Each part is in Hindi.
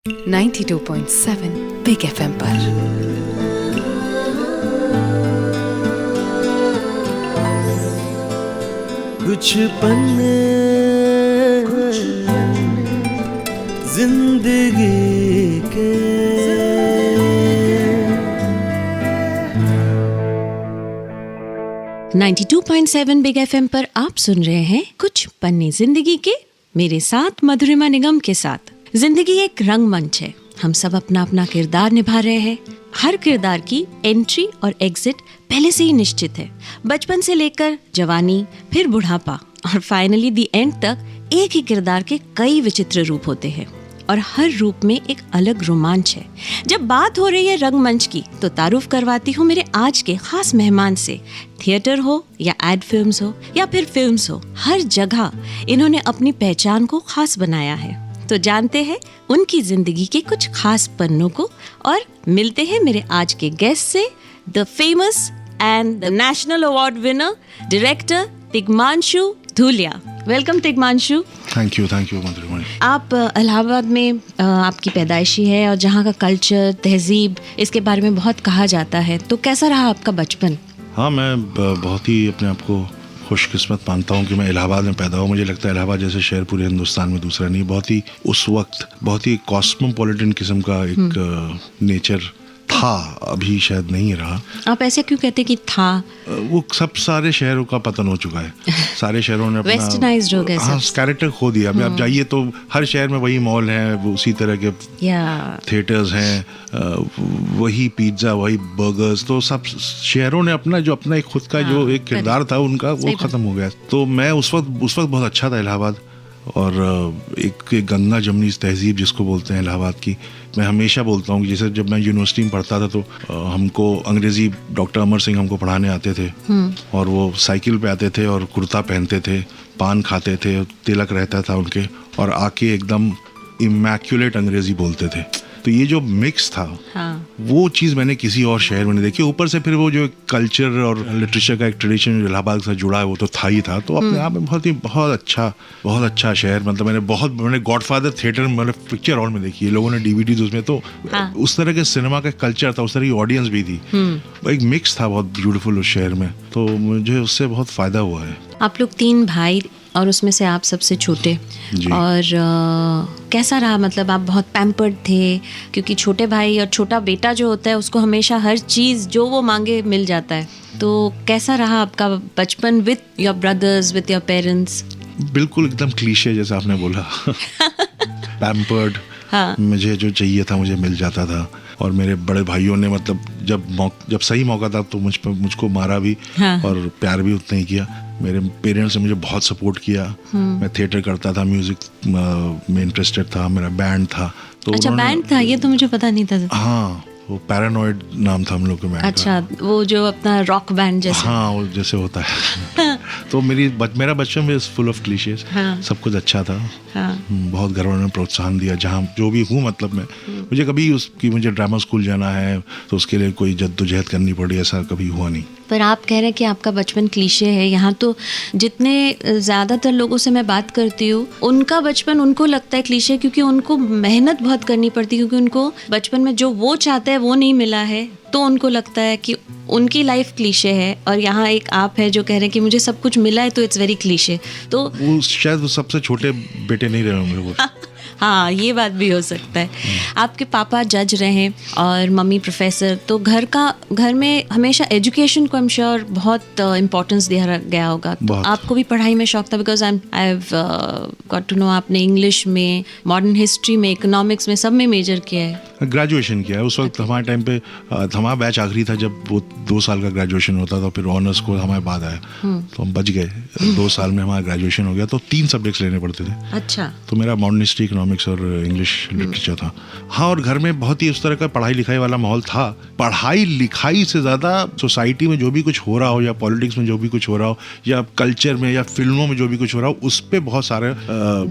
92.7 बिग एफएम पर। कुछ पन्ने जिंदगी के, 92.7 बिग एफएम पर आप सुन रहे हैं कुछ पन्ने जिंदगी के, मेरे साथ मधुरिमा निगम के साथ। जिंदगी एक रंगमंच है, हम सब अपना अपना किरदार निभा रहे हैं। हर किरदार की एंट्री और एग्जिट पहले से ही निश्चित है। बचपन से लेकर जवानी, फिर बुढ़ापा और फाइनली दी एंड तक एक ही किरदार के कई विचित्र रूप होते हैं और हर रूप में एक अलग रोमांच है। जब बात हो रही है रंगमंच की तो तारुफ करवाती हूँ मेरे आज के खास मेहमान से। थिएटर हो या एड फिल्म्स हो या फिर फिल्म्स हो, हर जगह इन्होंने अपनी पहचान को खास बनाया है। तो जानते हैं उनकी जिंदगी के कुछ खास पन्नों को और मिलते हैं मेरे आज के गेस्ट से, the famous and the national award winner director Tigmanshu Dhulia. Welcome Tigmanshu. Thank you Madhurima. आप इलाहाबाद में आपकी पैदाइशी है और जहाँ का कल्चर, तहजीब, इसके बारे में बहुत कहा जाता है। तो कैसा रहा आपका बचपन? हाँ, मैं बहुत ही अपने आप को खुशकिस्मत मानता हूँ कि मैं इलाहाबाद में पैदा हुआ। मुझे लगता है इलाहाबाद जैसे शहर पूरे हिंदुस्तान में दूसरा नहीं। बहुत ही उस वक्त बहुत ही कॉस्मोपॉलिटन किस्म का एक नेचर था, अभी शायद नहीं रहा। आप ऐसे क्यों कहते कि था? वो सब सारे शहरों का पतन हो चुका है। सारे शहरों ने अपना वेस्टर्नाइज्ड हो गए, हाँ, कैरेक्टर खो दिया। अभी आप जाइए तो हर शहर में वही मॉल है, वो उसी तरह के थिएटर्स हैं, वही पिज्जा, वही बर्गर्स। तो सब शहरों ने अपना एक खुद का जो एक किरदार था उनका, वो खत्म हो गया। तो मैं उस वक्त बहुत अच्छा था इलाहाबाद। और एक गंगा जमनी तहजीब जिसको बोलते हैं इलाहाबाद की, मैं हमेशा बोलता हूँ कि जैसे जब मैं यूनिवर्सिटी में पढ़ता था तो हमको अंग्रेज़ी डॉक्टर अमर सिंह हमको पढ़ाने आते थे और वो साइकिल पे आते थे और कुर्ता पहनते थे, पान खाते थे, तिलक रहता था उनके, और आके एकदम इमैक्युलेट अंग्रेज़ी बोलते थे। तो ये जो मिक्स था, हाँ, वो चीज़ मैंने किसी और शहर में नहीं देखी। ऊपर से फिर वो जो कल्चर और लिटरेचर का एक ट्रेडिशन जो इलाहाबाद के साथ जुड़ा है वो तो था ही था। तो अपने आप में बहुत अच्छा शहर। मतलब मैंने गॉडफादर थिएटर में, मतलब पिक्चर हॉल में देखी है, लोगों ने डीवीडीज उसमें, तो हाँ, उस तरह के सिनेमा का कल्चर था, उस तरह की ऑडियंस भी थी, एक मिक्स था बहुत ब्यूटीफुल उस शहर में। तो मुझे उससे बहुत फ़ायदा हुआ है। आप लोग 3 भाई और उसमें से आप सबसे छोटे, और कैसा रहा? मतलब आप बहुत पैम्पर्ड थे, क्योंकि छोटे भाई और छोटा बेटा जो होता है उसको हमेशा हर चीज़ जो वो मांगे मिल जाता है। तो कैसा रहा आपका बचपन with your brothers, with your parents? बिल्कुल एकदम क्लीशे जैसा आपने बोला। पैम्पर्ड, हाँ, मुझे जो चाहिए था मुझे मिल जाता था। और मेरे बड़े भाइयों ने मतलब जब सही मौका था तो मुझको मारा भी, हाँ, और प्यार भी उतना ही किया। मेरे पेरेंट्स ने मुझे बहुत सपोर्ट किया। मैं थिएटर करता था, म्यूजिक में इंटरेस्टेड था, मेरा बैंड था। तो अच्छा, बैंड था? ये तो मुझे पता नहीं था। हाँ, वो पैरानॉइड नाम था हम लोग के बैंड का। अच्छा, वो जो अपना रॉक बैंड जैसे, हाँ, वो जैसे होता है। तो मेरा बचपन में फुल ऑफ क्लीशेस, हाँ, सब कुछ अच्छा था, हाँ, बहुत घर वालों ने प्रोत्साहन दिया जहाँ जो भी हूँ। मतलब मुझे कभी मुझे ड्रामा स्कूल जाना है तो उसके लिए कोई जद्दोजहद करनी पड़ी, ऐसा कभी हुआ नहीं। पर आप कह रहे हैं कि आपका बचपन क्लीशे है। यहाँ तो जितने ज़्यादातर लोगों से मैं बात करती हूँ, उनका बचपन उनको लगता है क्लीशे, क्योंकि उनको मेहनत बहुत करनी पड़ती है, क्योंकि उनको बचपन में जो वो चाहते हैं वो नहीं मिला है, तो उनको लगता है कि उनकी लाइफ क्लीशे है। और यहाँ एक आप है जो कह रहे हैं कि मुझे सब कुछ मिला है तो इट्स वेरी क्लीशे। तो वो शायद वो सबसे छोटे बेटे नहीं रहे होंगे वो। हाँ, ये बात भी हो सकता है। आपके पापा जज रहे और मम्मी प्रोफेसर, तो घर में हमेशा एजुकेशन को आई एम श्योर बहुत इम्पोर्टेंस दिया गया होगा। तो आपको भी पढ़ाई में शौक था? Because I have got to know आपने इंग्लिश में, मॉडर्न हिस्ट्री में, इकोनॉमिक्स में, सब में मेजर किया है। ग्रेजुएशन किया है। उस वक्त हमारे टाइम पे हमारा बैच आखिरी था जब वो 2 साल का ग्रेजुएशन होता था, फिर ऑनर्स को हमारे बाद आया, तो हम बच गए। 2 साल में हमारा ग्रेजुएशन हो गया, तो 3 सब्जेक्ट्स लेने पड़ते थे। अच्छा। तो मेरा मॉडर्न हिस्ट्री, इकोनॉमिक्स और इंग्लिश लिटरेचर था। हाँ, और घर में बहुत ही उस तरह का पढ़ाई लिखाई वाला माहौल था। पढ़ाई लिखाई से ज़्यादा सोसाइटी में जो भी कुछ हो रहा हो, या पॉलिटिक्स में जो भी कुछ हो रहा हो, या कल्चर में या फिल्मों में जो भी कुछ हो रहा हो, उस पर बहुत सारे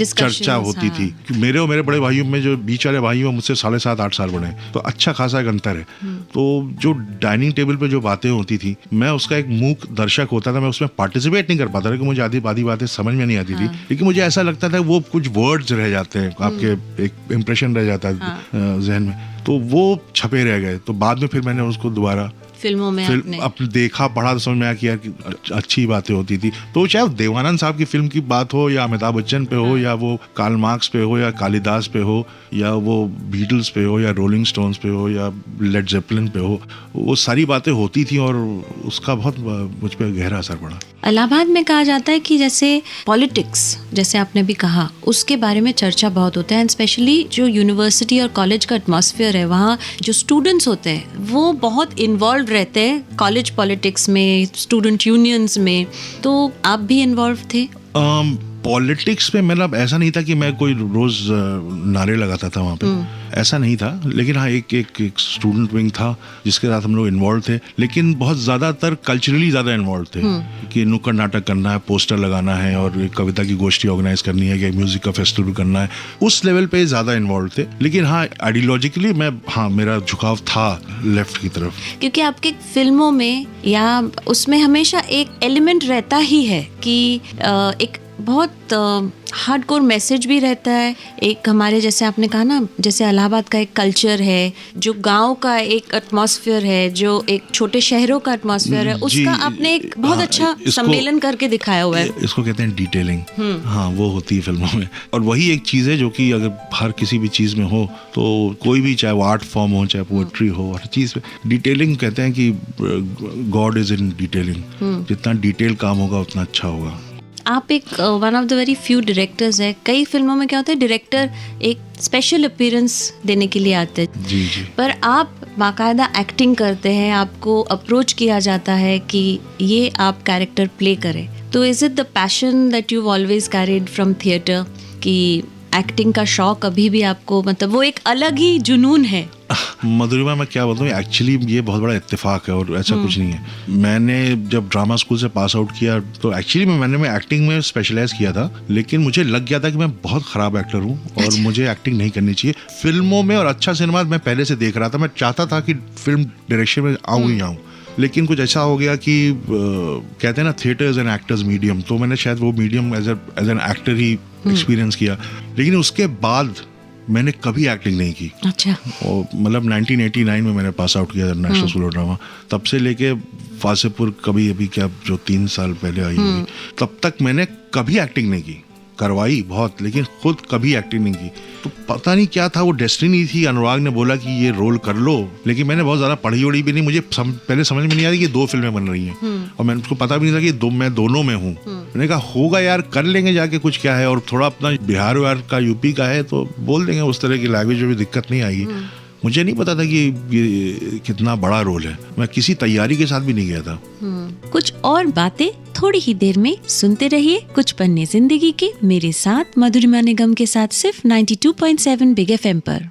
चर्चा होती थी। मेरे और मेरे बड़े भाइयों में, जो बीच वाले भाई हैं, मुझसे 7.5-8 साल बड़े हैं, तो अच्छा खासा एक अंतर है। तो जो डाइनिंग टेबल पे जो बातें होती थी, मैं उसका एक मूक दर्शक होता था, मैं उसमें पार्टिसिपेट नहीं कर पाता था क्योंकि मुझे आधी बातें समझ में नहीं आती थी, लेकिन मुझे ऐसा लगता था वो कुछ वर्ड्स रह जाते हैं, आपके एक इम्प्रेशन रह जाता है जहन में, तो वो छपे रह गए। तो बाद में फिर मैंने उसको दोबारा फिल्मों में अपने देखा पढ़ा तो समझ में आया कि यार अच्छी बातें होती थी। तो चाहे देवानंद साहब की फिल्म की बात हो या अमिताभ बच्चन पे हो या वो कार्ल मार्क्स पे हो या कालिदास पे हो या वो बीटल्स पे हो या रोलिंग स्टोन्स पे हो या लेड जेपलिन पे हो, वो सारी बातें होती थी और उसका बहुत मुझ पर गहरा असर पड़ा। इलाहाबाद में कहा जाता है कि जैसे पॉलिटिक्स, जैसे आपने भी कहा, उसके बारे में चर्चा बहुत होता है, एंड स्पेशली जो यूनिवर्सिटी और कॉलेज का एटमॉस्फेयर है, वहाँ जो स्टूडेंट्स होते हैं वो बहुत इन्वॉल्व रहते हैं कॉलेज पॉलिटिक्स में, स्टूडेंट यूनियंस में। तो आप भी इन्वॉल्व थे? पॉलिटिक्स में मतलब ऐसा नहीं था कि मैं कोई रोज नारे लगाता था वहाँ पे, ऐसा नहीं था। लेकिन हाँ, एक स्टूडेंट विंग था जिसके साथ हम लोग इन्वॉल्व थे, लेकिन बहुत ज़्यादातर कल्चरली ज़्यादा इन्वॉल्व थे कि नुक्कड़ नाटक करना है, पोस्टर लगाना है और एक कविता की गोष्ठी ऑर्गेनाइज करनी है, कि म्यूजिक का फेस्टिवल करना है, उस लेवल पे ज़्यादा इन्वॉल्व थे। लेकिन हाँ, आइडियोलॉजिकली मेरा झुकाव था लेफ्ट की तरफ, क्योंकि आपके फिल्मों में या उसमें हमेशा एक एलिमेंट रहता ही है कि एक बहुत हार्डकोर मैसेज भी रहता है। एक हमारे, जैसे आपने कहा ना, जैसे इलाहाबाद का एक कल्चर है, जो गांव का एक एटमॉस्फेयर है, जो एक छोटे शहरों का एटमॉस्फेयर है, उसका आपने एक बहुत अच्छा सम्मेलन करके दिखाया हुआ है। इसको कहते हैं डिटेलिंग। हाँ, वो होती है फिल्मों में, और वही एक चीज़ है जो कि अगर हर किसी भी चीज़ में हो, तो कोई भी, चाहे वो आर्ट फॉर्म हो, चाहे पोएट्री हो, हर चीज़ में डिटेलिंग कहते हैं कि गॉड इज इन डिटेलिंग। जितना डिटेल काम होगा उतना अच्छा होगा। आप एक one of the very few directors है। कई फिल्मों में क्या होता है, डायरेक्टर एक स्पेशल अपीयरेंस देने के लिए आते हैं, जी जी, पर आप बाकायदा एक्टिंग करते हैं, आपको अप्रोच किया जाता है कि ये आप कैरेक्टर प्ले करें। तो is it the passion that you always carried from theatre, कि एक्टिंग का शौक अभी भी आपको, मतलब वो एक अलग ही जुनून है? मधुरिमा, मैं क्या बताऊँ, एक्चुअली ये बहुत बड़ा इत्तेफाक है और ऐसा कुछ नहीं है। मैंने जब ड्रामा स्कूल से पास आउट किया तो एक्चुअली मैंने एक्टिंग में स्पेशलाइज किया था, लेकिन मुझे लग गया था कि मैं बहुत ख़राब एक्टर हूँ और मुझे एक्टिंग नहीं करनी चाहिए फिल्मों में। और अच्छा सिनेमा मैं पहले से देख रहा था, मैं चाहता था कि फिल्म डायरेक्शन में आऊँ ही आऊँ, लेकिन कुछ ऐसा हो गया कि कहते हैं ना, theatre is an actor's medium, तो मैंने शायद वो मीडियम एज एन एक्टर ही एक्सपीरियंस किया। लेकिन उसके बाद मैंने कभी एक्टिंग नहीं की। अच्छा। और मतलब 1989 में मैंने पास आउट किया था नेशनल स्कूल ऑफ ड्रामा, तब से लेके वासेपुर कभी अभी क्या जो 3 साल पहले आई होगी, तब तक मैंने कभी एक्टिंग नहीं की। करवाई बहुत, लेकिन खुद कभी एक्टिंग नहीं की। तो पता नहीं क्या था, वो डेस्टिनी थी। अनुराग ने बोला कि ये रोल कर लो, लेकिन मैंने बहुत ज़्यादा पढ़ी उड़ी भी नहीं, मुझे पहले समझ में नहीं आ रही कि 2 फिल्में बन रही हैं, और मैंने उसको पता भी नहीं था कि मैं दोनों में हूँ। मैंने कहा होगा यार, कर लेंगे जाके, कुछ क्या है, और थोड़ा अपना बिहार का यूपी का है तो बोल देंगे, उस तरह की लैंग्वेज में भी दिक्कत नहीं आएगी। मुझे नहीं पता था कि ये कितना बड़ा रोल है, मैं किसी तैयारी के साथ भी नहीं गया था। कुछ और बातें थोड़ी ही देर में सुनते रहिए कुछ पन्ने जिंदगी के, मेरे साथ मधुरिमा निगम के साथ, सिर्फ 92.7 बिग एफएम पर।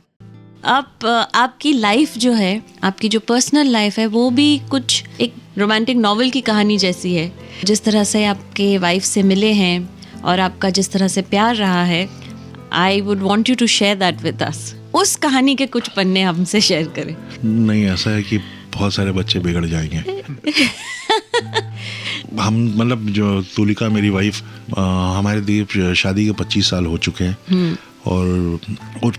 आपकी लाइफ जो है, आपकी जो पर्सनल लाइफ है, वो भी कुछ एक रोमांटिक नॉवेल की कहानी जैसी है। जिस तरह से आपके वाइफ से मिले हैं और आपका जिस तरह से प्यार रहा है, I would want you to share that with us. उस कहानी के कुछ पन्ने हमसे शेयर करें। नहीं, ऐसा है कि बहुत सारे बच्चे बिगड़ जाएंगे। हम मतलब जो तुलिका मेरी वाइफ, हमारे शादी के 25 साल हो चुके हैं, और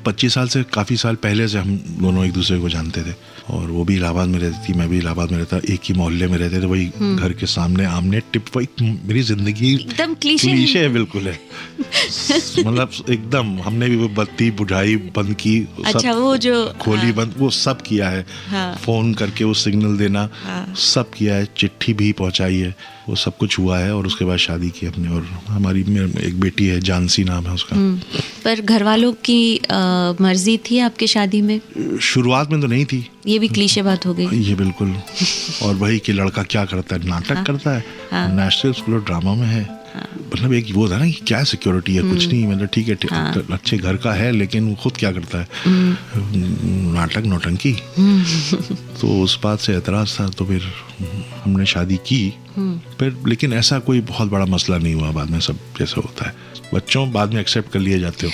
25 साल से काफ़ी साल पहले से हम दोनों एक दूसरे को जानते थे, और वो भी इलाहाबाद में रहती थी, मैं भी इलाहाबाद में रहता, एक ही मोहल्ले में रहते थे, वही घर के सामने आमने टिप। वही मेरी जिंदगी एकदम क्लीशे है, बिल्कुल है। मतलब एकदम हमने भी वो बत्ती बुझाई, बंद की, अच्छा, वो जो खोली बंद, वो सब किया है। फोन करके वो सिग्नल देना, सब किया है, चिट्ठी भी पहुंचाई है, वो सब कुछ हुआ है। और उसके बाद शादी की अपने, और हमारी एक बेटी है, जानसी नाम है उसका। पर घर वालों की मर्जी थी आपकी शादी में? शुरुआत में तो नहीं थी। ये भी क्लीशे बात हो गई। ये बिल्कुल। और वही कि लड़का क्या करता है, नाटक करता है, नेशनल स्कूल ऑफ ड्रामा में है। मतलब एक वो था ना कि क्या सिक्योरिटी है, कुछ नहीं, मतलब ठीक है, अच्छे घर का है, लेकिन वो खुद क्या करता है, नाटक नौटंकी। तो उस बात से एतराज था, तो फिर हमने शादी की फिर। लेकिन ऐसा कोई बहुत बड़ा मसला नहीं हुआ बाद में, सब जैसा होता है, बच्चों बाद में एक्सेप्ट कर लिए जाते हो।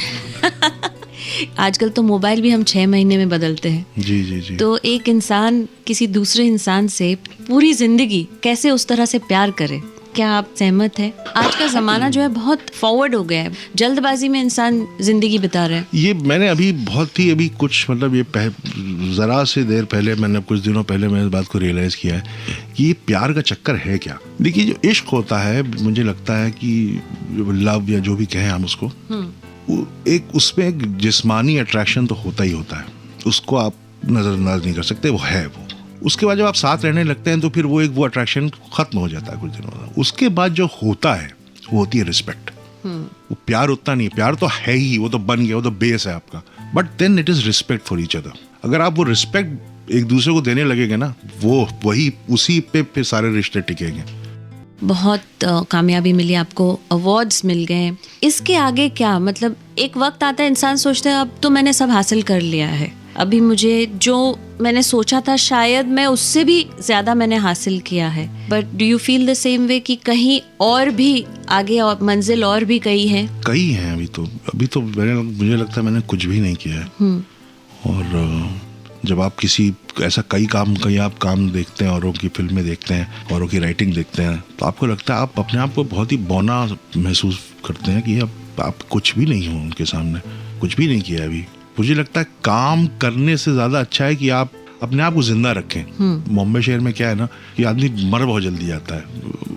आजकल तो मोबाइल भी हम 6 महीने में बदलते हैं। जी जी जी। तो एक इंसान किसी दूसरे इंसान से पूरी जिंदगी कैसे उस तरह से प्यार करे, क्या आप सहमत हैं? आज का ज़माना जो है बहुत फॉरवर्ड हो गया है, जल्दबाजी में इंसान ज़िंदगी बिता रहे हैं। ये मैंने अभी कुछ मतलब ये ज़रा से देर पहले, मैंने कुछ दिनों पहले मैंने इस बात को रियलाइज़ किया है कि ये प्यार का चक्कर है क्या। देखिए, जो इश्क होता है, मुझे लगता है कि लव या जो भी कहें हम उसको, एक उसमें एक जिस्मानी अट्रैक्शन तो होता ही होता है, उसको आप नज़रअंदाज नहीं कर सकते, वो है वो। उसके बाद जब आप साथ रहने लगते हैं तो फिर वो अट्रैक्शन खत्म हो जाता है कुछ दिनों बाद। उसके बाद जो होता है वो होती है रिस्पेक्ट। वो प्यार उतना नहीं, प्यार तो है ही, वो तो बन गया, वो तो बेस है आपका, but then it is respect for each other. अगर आप वो रिस्पेक्ट एक दूसरे को देने लगेंगे ना, वो वही उसी पे फिर सारे रिश्ते टिकेंगे। बहुत कामयाबी मिली आपको, अवार्ड्स मिल गए, इसके आगे क्या? मतलब एक वक्त आता है इंसान सोचता है अब तो मैंने सब हासिल कर लिया है, अभी मुझे जो मैंने सोचा था शायद मैं उससे भी ज्यादा मैंने हासिल किया है। But do you feel the same way कि कहीं और भी आगे और मंजिल और भी कई है? कई हैं अभी तो मुझे लगता है मैंने कुछ भी नहीं किया है। और जब आप कई आप काम देखते हैं, औरों की फिल्में देखते हैं, औरों की राइटिंग देखते हैं, तो आपको लगता है आप अपने आप को बहुत ही बौना महसूस करते हैं कि अब आप कुछ भी नहीं हो उनके सामने, कुछ भी नहीं किया अभी। मुझे लगता है काम करने से ज्यादा अच्छा है कि आप अपने आप को जिंदा रखें। बॉम्बे शहर में क्या है ना कि आदमी मर बहुत जल्दी जाता है,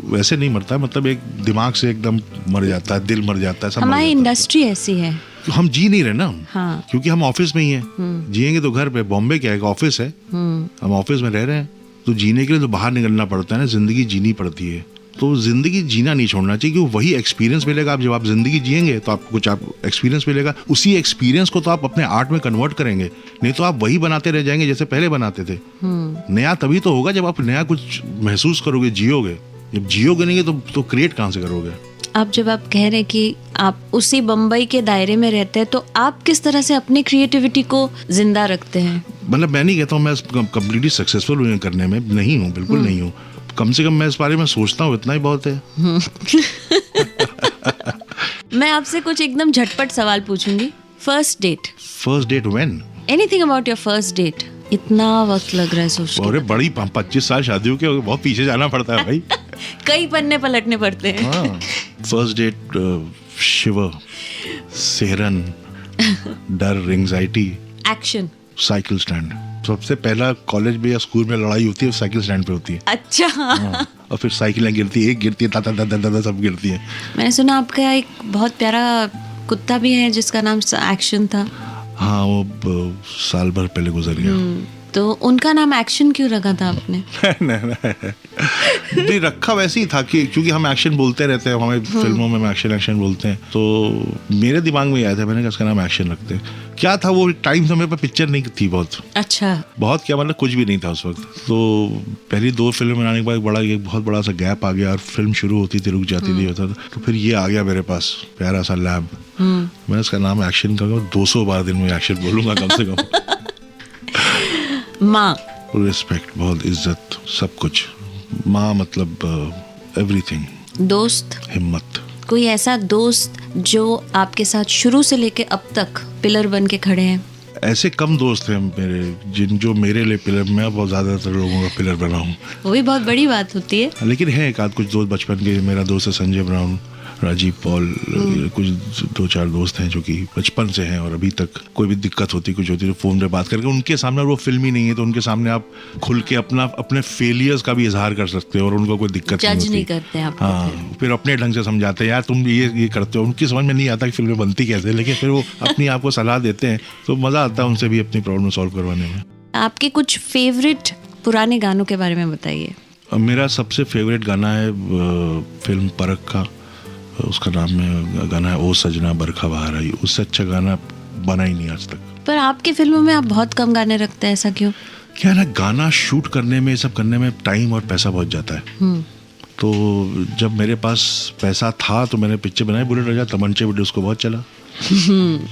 वैसे नहीं मरता है, मतलब एक दिमाग से एकदम मर जाता है, दिल मर जाता है, सब हमारी इंडस्ट्री ऐसी है। हम जी नहीं रहे ना। हाँ। क्योंकि हम ऑफिस में ही हैं। जिएंगे तो घर पे। बॉम्बे क्या है, ऑफिस है, हम ऑफिस में रह रहे हैं, तो जीने के लिए तो बाहर निकलना पड़ता है ना, जिंदगी जीनी पड़ती है। तो जिंदगी जीना नहीं छोड़ना चाहिए, क्योंकि वही एक्सपीरियंस मिलेगा। जब आप जिंदगी जिएंगे तो आपको कुछ एक्सपीरियंस मिलेगा, उसी एक्सपीरियंस को तो आप अपने आर्ट में कन्वर्ट करेंगे, नहीं तो आप वही बनाते रह जाएंगे जैसे पहले बनाते थे। नया तभी तो होगा जब आप नया कुछ महसूस करोगे, जियोगे। जब जियोगे नहीं तो क्रिएट कहाँ से करोगे? अब जब आप कह रहे हैं कि आप उसी बम्बई के दायरे में रहते हैं, तो आप किस तरह से अपनी क्रिएटिविटी को जिंदा रखते हैं? मतलब मैं नहीं कहता हूँ मैं कम्प्लीटली सक्सेसफुल हूँ करने में, नहीं हूँ, बिल्कुल नहीं हूँ। कम से कम मैं इस बारे में सोचता हूँ, इतना ही बहुत है। मैं आपसे कुछ एकदम झटपट सवाल पूछूंगी। First date when? Anything about your first date? इतना वक्त लग रहा है सोचने। अरे बड़ी 25 साल शादियों के, बहुत पीछे जाना पड़ता है भाई। कई पन्ने पलटने पड़ते हैं। फर्स्ट डेट, शिवर, सेहरन, डर, एंजाइटी, एक्शन, साइकिल स्टैंड। सबसे पहला कॉलेज में या स्कूल में लड़ाई होती है साइकिल स्टैंड पे होती है। अच्छा। और फिर साइकिलें गिरती है, एक गिरती है, दादा सब गिरती है। मैंने सुना आपका एक बहुत प्यारा कुत्ता भी है जिसका नाम एक्शन था। हाँ, वो साल भर पहले गुजर गया। तो उनका नाम एक्शन क्यों रखा था आपने? नहीं, रखा वैसे ही था कि क्योंकि हम एक्शन बोलते रहते हैं, हमें फिल्मों में हम एक्शन बोलते हैं, तो मेरे दिमाग में आया था, मैंने कहा इसका नाम एक्शन रखते हैं। क्या था वो टाइम, समय पर पिक्चर नहीं थी बहुत। अच्छा। बहुत क्या, मतलब कुछ भी नहीं था उस वक्त। तो पहली 2 फिल्म बनाने के बाद एक बहुत बड़ा सा गैप आ गया, और फिल्म शुरू होती थी, रुक जाती थी, होता था। तो फिर ये आ गया मेरे पास प्यारा सा लैब, मैंने इसका नाम एक्शन का 200 बार दिन में एक्शन बोलूंगा कम से कम। माँ, रिस्पेक्ट, बहुत इज्जत, सब कुछ। माँ मतलब एवरीथिंग। दोस्त, हिम्मत। कोई ऐसा दोस्त जो आपके साथ शुरू से लेके अब तक पिलर बन के खड़े हैं? ऐसे कम दोस्त हैं मेरे जो मेरे लिए पिलर, मैं बहुत ज्यादातर लोगों का पिलर बना हूँ। वो भी बहुत बड़ी बात होती है। लेकिन है एक आध कुछ दोस्त बचपन के। मेरा दोस्त है संजय ब्राउन, राजीव पॉल, कुछ 2-4 दोस्त हैं जो कि बचपन से हैं, और अभी तक कोई भी दिक्कत होती, कुछ होती, तो फोन पे बात करके। उनके सामने वो फिल्म ही नहीं है, तो उनके सामने आप खुल के अपने फेलियर्स का भी इजहार कर सकते हो, और उनको कोई दिक्कत नहीं होती। जज नहीं करते आप। हाँ, फिर अपने ढंग से समझाते हैं, यार तुम ये करते हो। उनकी समझ में नहीं आता कि फिल्में बनती कैसे, लेकिन फिर वो अपनी आपको सलाह देते हैं, तो मजा आता है उनसे भी अपनी प्रॉब्लम सॉल्व करवाने में। आपके कुछ फेवरेट पुराने गानों के बारे में बताइए। मेरा सबसे फेवरेट गाना है फिल्म परख का, उसका नाम में गाना है ओ सजना बरखा बहार आई। उससे अच्छा गाना बना ही नहीं आज तक। पर आपकी फिल्मों में आप बहुत कम गाने रखते हैं, ऐसा क्यों? क्या है ना, गाना शूट करने में, सब करने में टाइम और पैसा बहुत जाता है। तो जब मेरे पास पैसा था तो मैंने पिक्चर बनाई बुलेट राजा, तमंचे भी उसको बहुत चला।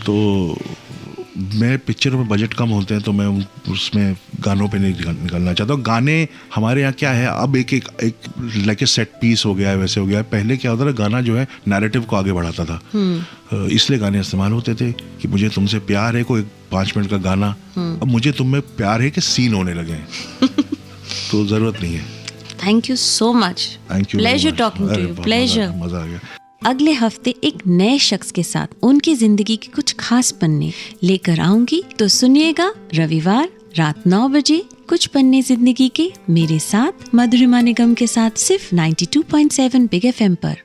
तो मैं पिक्चरों में बजट कम होते हैं तो मैं उसमें गानों पे नहीं निकलना चाहता हूँ। गाने हमारे यहाँ क्या है, अब एक लाइक ए सेट पीस हो गया है, वैसे हो गया है। पहले क्या होता था, गाना जो है नैरेटिव को आगे बढ़ाता था, इसलिए गाने इस्तेमाल होते थे कि मुझे तुमसे प्यार है, कोई 5 मिनट का गाना। अब मुझे तुम में प्यार है कि सीन होने लगे हैं तो ज़रूरत नहीं है। Thank you so much, thank you, pleasure talking to you, pleasure. मज़ा आ गया। अगले हफ्ते एक नए शख्स के साथ उनकी जिंदगी के कुछ खास पन्ने लेकर आऊंगी, तो सुनिएगा रविवार रात 9 बजे कुछ पन्ने जिंदगी के, मेरे साथ मधुरिमा निगम के साथ, सिर्फ 92.7 बिग FM पर।